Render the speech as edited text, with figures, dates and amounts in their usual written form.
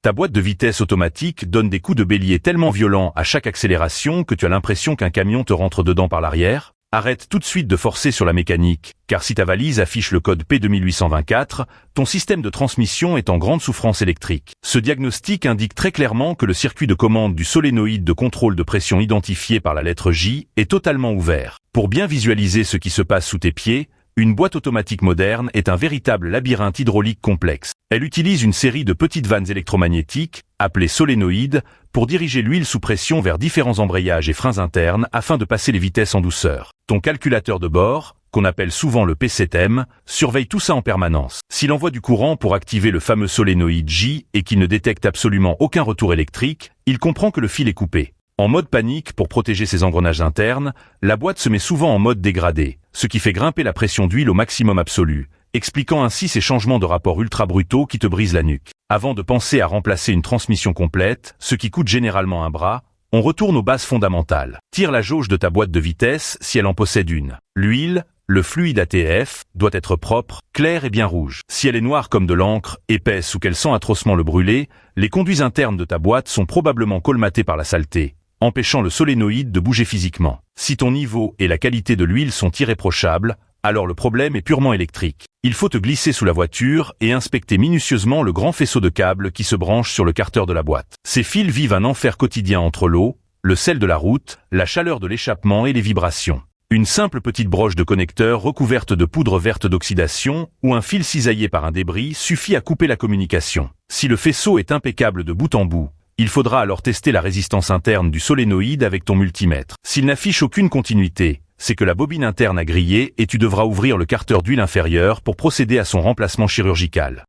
Ta boîte de vitesse automatique donne des coups de bélier tellement violents à chaque accélération que tu as l'impression qu'un camion te rentre dedans par l'arrière. Arrête tout de suite de forcer sur la mécanique, car si ta valise affiche le code P2824, ton système de transmission est en grande souffrance électrique. Ce diagnostic indique très clairement que le circuit de commande du solénoïde de contrôle de pression identifié par la lettre J est totalement ouvert. Pour bien visualiser ce qui se passe sous tes pieds, une boîte automatique moderne est un véritable labyrinthe hydraulique complexe. Elle utilise une série de petites vannes électromagnétiques, appelées solénoïdes, pour diriger l'huile sous pression vers différents embrayages et freins internes afin de passer les vitesses en douceur. Ton calculateur de bord, qu'on appelle souvent le P7M, surveille tout ça en permanence. S'il envoie du courant pour activer le fameux solénoïde J et qu'il ne détecte absolument aucun retour électrique, il comprend que le fil est coupé. En mode panique pour protéger ses engrenages internes, la boîte se met souvent en mode dégradé, ce qui fait grimper la pression d'huile au maximum absolu, expliquant ainsi ces changements de rapport ultra brutaux qui te brisent la nuque. Avant de penser à remplacer une transmission complète, ce qui coûte généralement un bras, on retourne aux bases fondamentales. Tire la jauge de ta boîte de vitesse si elle en possède une. L'huile, le fluide ATF, doit être propre, clair et bien rouge. Si elle est noire comme de l'encre, épaisse ou qu'elle sent atrocement le brûler, les conduits internes de ta boîte sont probablement colmatés par la saleté, empêchant le solénoïde de bouger physiquement. Si ton niveau et la qualité de l'huile sont irréprochables, alors le problème est purement électrique. Il faut te glisser sous la voiture et inspecter minutieusement le grand faisceau de câbles qui se branche sur le carter de la boîte. Ces fils vivent un enfer quotidien entre l'eau, le sel de la route, la chaleur de l'échappement et les vibrations. Une simple petite broche de connecteur recouverte de poudre verte d'oxydation ou un fil cisaillé par un débris suffit à couper la communication. Si le faisceau est impeccable de bout en bout, il faudra alors tester la résistance interne du solénoïde avec ton multimètre. S'il n'affiche aucune continuité, c'est que la bobine interne a grillé et tu devras ouvrir le carter d'huile inférieur pour procéder à son remplacement chirurgical.